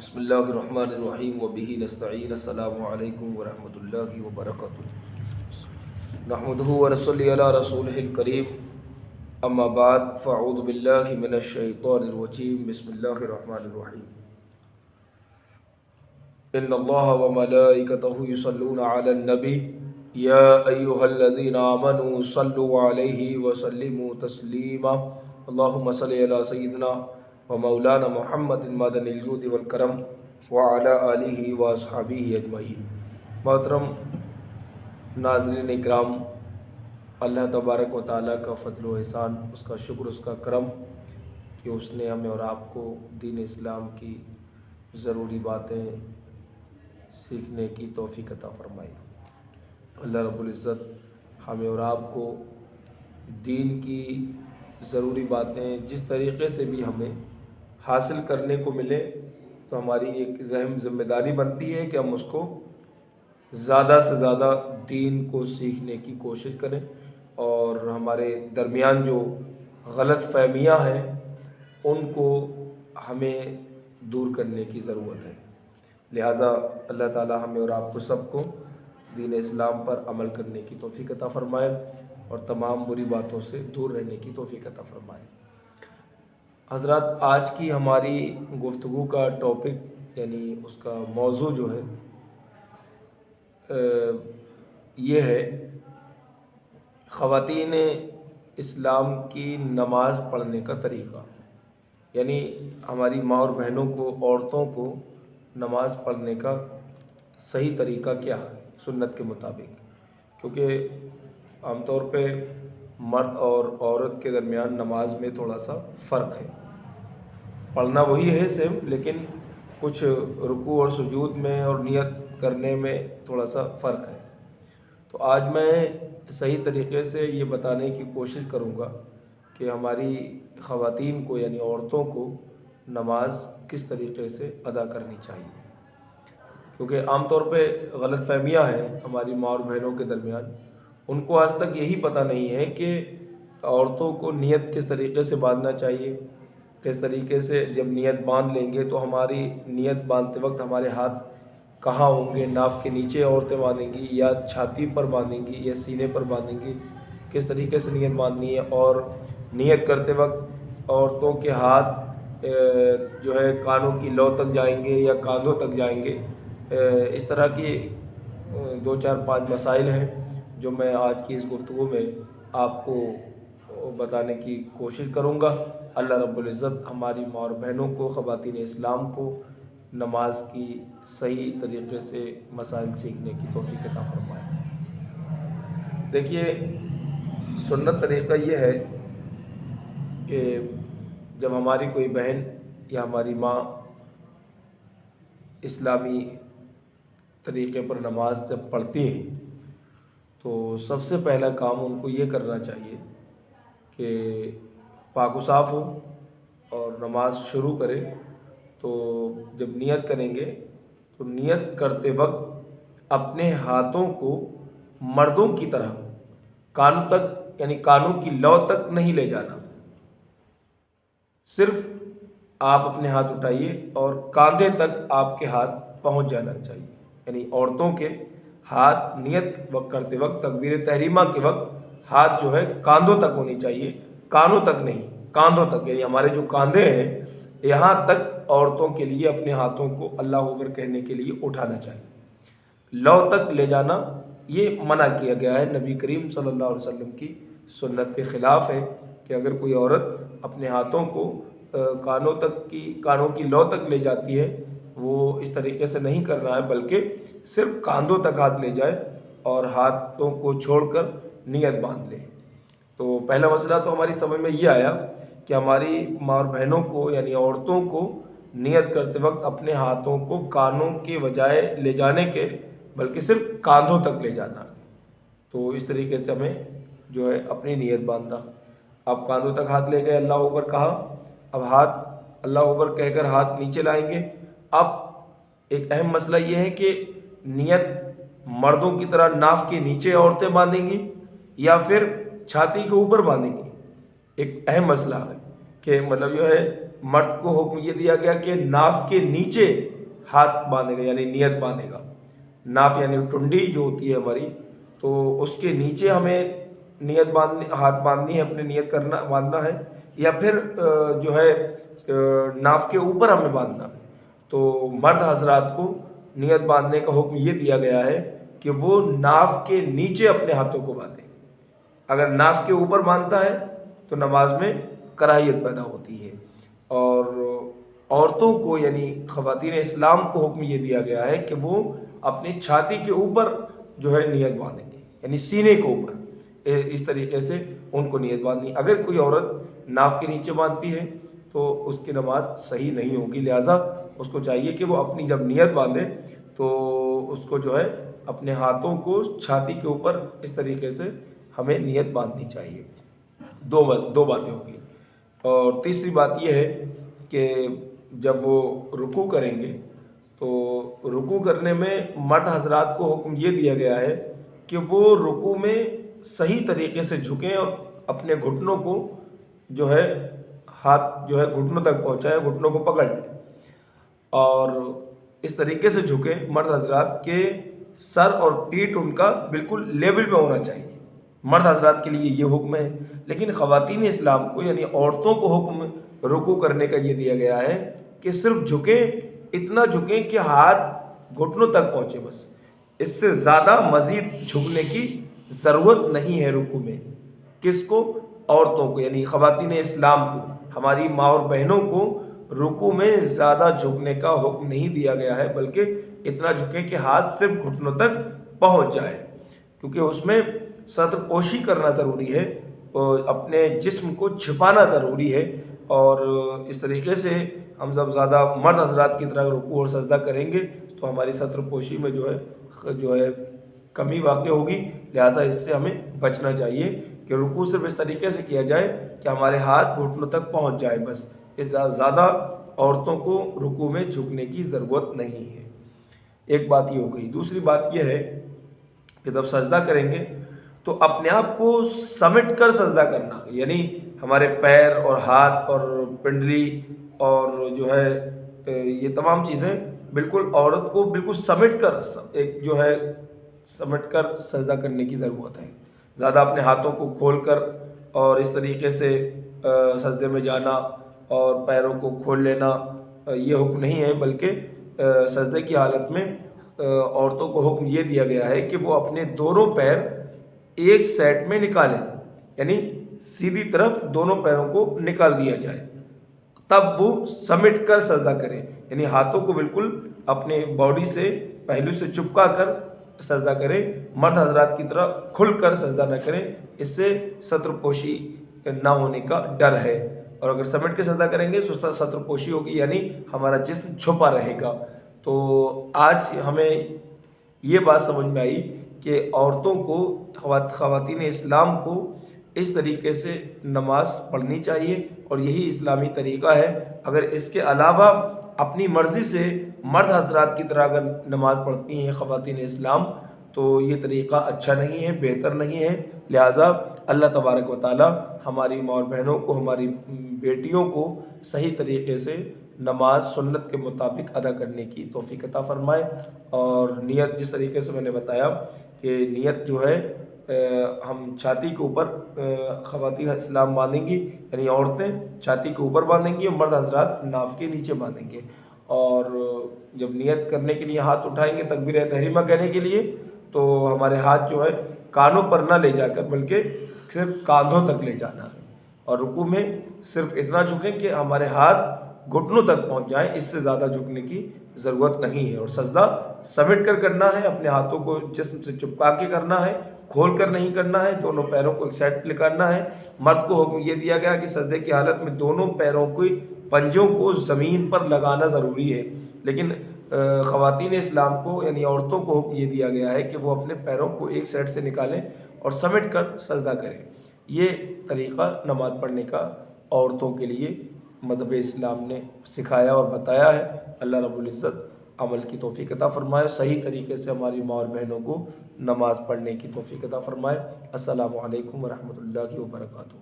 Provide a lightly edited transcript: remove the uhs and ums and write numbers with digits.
بسم اللہ الرحمن الرحیم وبہ نستعین السلام علیکم ورحمۃ اللہ وبرکاتہ نحمدہ ونصلی علی رسولہ الکریم اما بعد فاعوذ باللہ من الشیطان الرجیم بسم اللہ الرحمن الرحیم ان اللہ وملائکتہ یصلون علی النبی یا ایہا الذین آمنوا صلوا علیہ وسلموا تسلیما اللہم صلی علی سیدنا ومولانا محمد مدن الجود والکرم وعلی آلہ واصحابہ اجمعین۔ محترم ناظرین اکرام، اللہ تبارک و تعالیٰ کا فضل و احسان، اس کا شکر، اس کا کرم کہ اس نے ہمیں اور آپ کو دین اسلام کی ضروری باتیں سیکھنے کی توفیق عطا فرمائی۔ اللہ رب العزت ہمیں اور آپ کو دین کی ضروری باتیں جس طریقے سے بھی ہمیں حاصل کرنے کو ملے تو ہماری ایک ذہن ذمہ داری بنتی ہے کہ ہم اس کو زیادہ سے زیادہ دین کو سیکھنے کی کوشش کریں، اور ہمارے درمیان جو غلط فہمیاں ہیں ان کو ہمیں دور کرنے کی ضرورت ہے۔ لہٰذا اللہ تعالی ہمیں اور آپ کو سب کو دین اسلام پر عمل کرنے کی توفیق عطا فرمائے اور تمام بری باتوں سے دور رہنے کی توفیق عطا فرمائے۔ حضرات، آج کی ہماری گفتگو کا ٹاپک یعنی اس کا موضوع جو ہے یہ ہے خواتین اسلام کی نماز پڑھنے کا طریقہ، یعنی ہماری ماں اور بہنوں کو، عورتوں کو نماز پڑھنے کا صحیح طریقہ کیا ہے سنت کے مطابق، کیونکہ عام طور پہ مرد اور عورت کے درمیان نماز میں تھوڑا سا فرق ہے۔ پڑھنا وہی ہے سیم، لیکن کچھ رکوع اور سجود میں اور نیت کرنے میں تھوڑا سا فرق ہے۔ تو آج میں صحیح طریقے سے یہ بتانے کی کوشش کروں گا کہ ہماری خواتین کو یعنی عورتوں کو نماز کس طریقے سے ادا کرنی چاہیے، کیونکہ عام طور پہ غلط فہمیاں ہیں ہماری ماں اور بہنوں کے درمیان۔ ان کو آج تک یہی پتہ نہیں ہے کہ عورتوں کو نیت کس طریقے سے باندھنا چاہیے، کس طریقے سے جب نیت باندھ لیں گے تو ہماری نیت باندھتے وقت ہمارے ہاتھ کہاں ہوں گے، ناف کے نیچے عورتیں باندھیں گی یا چھاتی پر باندھیں گی یا سینے پر باندھیں گی، کس طریقے سے نیت باندھنی ہے، اور نیت کرتے وقت عورتوں کے ہاتھ جو ہے کانوں کی لو تک جائیں گے یا کاندھوں تک جائیں گے۔ اس طرح کی 2-4-5 مسائل ہیں جو میں آج کی اس گفتگو میں آپ کو بتانے کی کوشش کروں گا۔ اللہ رب العزت ہماری ماں اور بہنوں کو، خواتین اسلام کو نماز کی صحیح طریقے سے مسائل سیکھنے کی توفیق عطا فرمائے۔ دیکھیے، سنت طریقہ یہ ہے کہ جب ہماری کوئی بہن یا ہماری ماں اسلامی طریقے پر نماز جب پڑھتی ہیں تو سب سے پہلا کام ان کو یہ کرنا چاہیے کہ پاک و صاف ہو اور نماز شروع کرے۔ تو جب نیت کریں گے تو نیت کرتے وقت اپنے ہاتھوں کو مردوں کی طرح کانوں تک یعنی کانوں کی لو تک نہیں لے جانا، صرف آپ اپنے ہاتھ اٹھائیے اور کاندھے تک آپ کے ہاتھ پہنچ جانا چاہیے، یعنی عورتوں کے ہاتھ نیت کرتے وقت تکبیر تحریمہ کے وقت ہاتھ جو ہے کاندھوں تک ہونی چاہیے، کانوں تک نہیں، کاندھوں تک، یعنی ہمارے جو کاندھے ہیں یہاں تک عورتوں کے لیے اپنے ہاتھوں کو اللہ اکبر کہنے کے لیے اٹھانا چاہیے۔ لو تک لے جانا یہ منع کیا گیا ہے، نبی کریم صلی اللہ علیہ وسلم کی سنت کے خلاف ہے کہ اگر کوئی عورت اپنے ہاتھوں کو کانوں کی لو تک لے جاتی ہے، وہ اس طریقے سے نہیں کرنا ہے، بلکہ صرف کاندھوں تک ہاتھ لے جائے اور ہاتھوں کو چھوڑ کر نیت باندھ لے۔ تو پہلا مسئلہ تو ہماری سمجھ میں یہ آیا کہ ہماری ماں اور بہنوں کو یعنی عورتوں کو نیت کرتے وقت اپنے ہاتھوں کو کانوں کے بجائے لے جانے کے بلکہ صرف کاندھوں تک لے جانا۔ تو اس طریقے سے ہمیں جو ہے اپنی نیت باندھنا۔ اب کاندھوں تک ہاتھ لے گئے، اللہ اکبر کہا، اب ہاتھ اللہ اکبر کہہ کر ہاتھ نیچے لائیں گے۔ اب ایک اہم مسئلہ یہ ہے کہ نیت مردوں کی طرح ناف کے نیچے عورتیں باندھیں گی یا پھر چھاتی کے اوپر باندھیں گی، ایک اہم مسئلہ ہے۔ کہ مطلب جو ہے مرد کو حکم یہ دیا گیا کہ ناف کے نیچے ہاتھ باندھے گا، یعنی نیت باندھے گا. ناف یعنی ٹنڈی جو ہوتی ہے ہماری، تو اس کے نیچے ہمیں نیت باندھنی، ہاتھ باندھنی ہے، اپنے نیت کرنا باندھنا ہے، یا پھر جو ہے ناف کے اوپر ہمیں باندھنا ہے. تو مرد حضرات کو نیت باندھنے کا حکم یہ دیا گیا ہے کہ وہ ناف کے نیچے اپنے ہاتھوں کو باندھیں. اگر ناف کے اوپر باندھتا ہے تو نماز میں کراہیت پیدا ہوتی ہے. اور عورتوں کو یعنی خواتین اسلام کو حکم یہ دیا گیا ہے کہ وہ اپنی چھاتی کے اوپر جو ہے نیت باندھیں گے، یعنی سینے کے اوپر. اس طریقے سے ان کو نیت باندھنی. اگر کوئی عورت ناف کے نیچے باندھتی ہے تو اس کی نماز صحیح نہیں ہوگی. لہٰذا اس کو چاہیے کہ وہ اپنی جب نیت باندھے تو اس کو جو ہے اپنے ہاتھوں کو چھاتی کے اوپر اس طریقے سے ہمیں نیت باندھنی چاہیے. دو باتیں ہوگی. اور تیسری بات یہ ہے کہ جب وہ رکوع کریں گے تو رکوع کرنے میں مرد حضرات کو حکم یہ دیا گیا ہے کہ وہ رکوع میں صحیح طریقے سے جھکیں اور اپنے گھٹنوں کو جو ہے ہاتھ جو ہے گھٹنوں تک پہنچائے، گھٹنوں کو پکڑ لیں اور اس طریقے سے جھکیں مرد حضرات کے سر اور پیٹھ ان کا بالکل لیول میں ہونا چاہیے. مرد حضرات کے لیے یہ حکم ہے. لیکن خواتین اسلام کو یعنی عورتوں کو حکم رکوع کرنے کا یہ دیا گیا ہے کہ صرف جھکیں، اتنا جھکیں کہ ہاتھ گھٹنوں تک پہنچے بس. اس سے زیادہ مزید جھکنے کی ضرورت نہیں ہے رکوع میں. کس کو؟ عورتوں کو، یعنی خواتین اسلام کو، ہماری ماں اور بہنوں کو رکوع میں زیادہ جھکنے کا حکم نہیں دیا گیا ہے، بلکہ اتنا جھکیں کہ ہاتھ صرف گھٹنوں تک پہنچ جائے. کیونکہ اس میں سطر پوشی کرنا ضروری ہے اور اپنے جسم کو چھپانا ضروری ہے. اور اس طریقے سے ہم جب زیادہ مرد حضرات کی طرح رکوع اور سجدہ کریں گے تو ہماری سطر پوشی میں جو ہے کمی واقع ہوگی. لہٰذا اس سے ہمیں بچنا چاہیے کہ رکوع صرف اس طریقے سے کیا جائے کہ ہمارے ہاتھ گھٹنوں تک پہنچ جائے بس. اس زیادہ عورتوں کو رکوع میں جھکنے کی ضرورت نہیں ہے. ایک بات یہ ہو گئی. دوسری بات یہ ہے کہ جب سجدہ کریں گے تو اپنے آپ کو سمیٹ کر سجدہ کرنا، یعنی ہمارے پیر اور ہاتھ اور پنڈلی اور جو ہے یہ تمام چیزیں بالکل عورت کو بالکل سمیٹ کر ایک جو ہے سمیٹ کر سجدہ کرنے کی ضرورت ہے. زیادہ اپنے ہاتھوں کو کھول کر اور اس طریقے سے سجدے میں جانا اور پیروں کو کھول لینا یہ حکم نہیں ہے، بلکہ سجدے کی حالت میں عورتوں کو حکم یہ دیا گیا ہے کہ وہ اپنے دونوں پیر ایک سیٹ میں نکالیں، یعنی سیدھی طرف دونوں پیروں کو نکال دیا جائے، تب وہ سمیٹ کر سجدہ کریں. یعنی ہاتھوں کو بالکل اپنے باڈی سے پہلو سے چپکا کر سجدہ کریں. مرد حضرات کی طرح کھل کر سجدہ نہ کریں، اس سے سطر پوشی نہ ہونے کا ڈر ہے. اور اگر سمیٹ کے سجدہ کریں گے تو سطر پوشی ہوگی، یعنی ہمارا جسم چھپا رہے گا. تو آج ہمیں یہ بات سمجھ میں آئی کہ عورتوں کو، خواتین اسلام کو اس طریقے سے نماز پڑھنی چاہیے اور یہی اسلامی طریقہ ہے. اگر اس کے علاوہ اپنی مرضی سے مرد حضرات کی طرح اگر نماز پڑھتی ہیں خواتین اسلام تو یہ طریقہ اچھا نہیں ہے، بہتر نہیں ہے. لہٰذا اللہ تبارک و تعالی ہماری ماں اور بہنوں کو، ہماری بیٹیوں کو صحیح طریقے سے نماز سنت کے مطابق ادا کرنے کی توفیق عطا فرمائے. اور نیت جس طریقے سے میں نے بتایا کہ نیت جو ہے ہم چھاتی کے اوپر خواتین اسلام باندھیں گی، یعنی عورتیں چھاتی کے اوپر باندھیں گی اور مرد حضرات ناف کے نیچے باندھیں گے. اور جب نیت کرنے کے لیے ہاتھ اٹھائیں گے تکبیر تحریمہ کہنے کے لیے تو ہمارے ہاتھ جو ہے کانوں پر نہ لے جا کر بلکہ صرف کاندھوں تک لے جانا ہے. اور رکوع میں صرف اتنا جھکیں کہ ہمارے ہاتھ گھٹنوں تک پہنچ جائیں، اس سے زیادہ جھکنے کی ضرورت نہیں ہے. اور سجدہ سمیٹ کر کرنا ہے، اپنے ہاتھوں کو جسم سے چپکا کے کرنا ہے، کھول کر نہیں کرنا ہے. دونوں پیروں کو ایک سائڈ پہ کرنا ہے. مرد کو حکم یہ دیا گیا کہ سجدے کی حالت میں دونوں پیروں کو پنجوں کو زمین پر لگانا ضروری ہے. لیکن خواتین اسلام کو یعنی عورتوں کو حکم یہ دیا گیا ہے کہ وہ اپنے پیروں کو ایک سائڈ سے نکالیں اور سمیٹ کر سجدہ کریں. یہ طریقہ نماز پڑھنے کا عورتوں کے لیے مذہب اسلام نے سکھایا اور بتایا ہے. اللہ رب العزت عمل کی توفیق عطا فرمائے، صحیح طریقے سے ہماری ماں اور بہنوں کو نماز پڑھنے کی توفیق عطا فرمائے. السلام علیکم ورحمۃ اللہ وبرکاتہ.